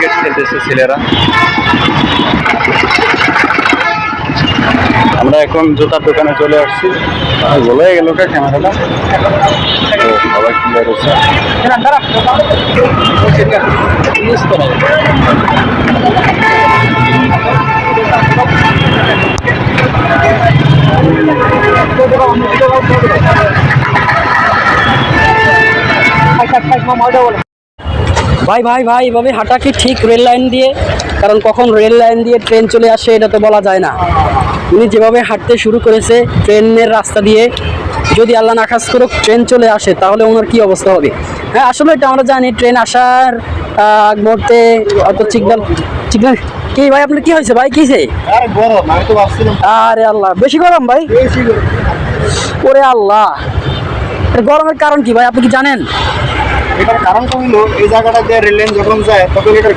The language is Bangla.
ক্রিকেট খেলতেছে ছেলেরা। আমরা এখন জুতার দোকানে চলে আসছি। বলে গেল ক্যামেরাটা সবাই ক্লিয়ার হচ্ছে। ভাই ভাই ভাই এভাবে হাঁটা কি ঠিক রেল লাইন দিয়ে? কারণ কখন রেল লাইন দিয়ে ট্রেন চলে আসে এটা তো বলা যায় না। উনি যেভাবে হাঁটতে শুরু করেছে ট্রেনের রাস্তা দিয়ে, যদি আল্লাহ না খাস করুক ট্রেন চলে আসে তাহলে ওনার কি অবস্থা হবে? হ্যাঁ আসলে এটা আমরা জানি ট্রেন আসার আগ মুহূর্তে অত সিগন্যাল সিগন্যাল কি ভাই আপনার কি হয়েছে ভাই? কিসে? আরে আল্লাহ বেশি গরম ভাই? ওরে আল্লাহ, গরমের কারণ কি ভাই আপনি কি জানেন? এটার কারণ হলো এই জায়গাটা দিয়ে রেল লাইন যখন যায় তখন এটার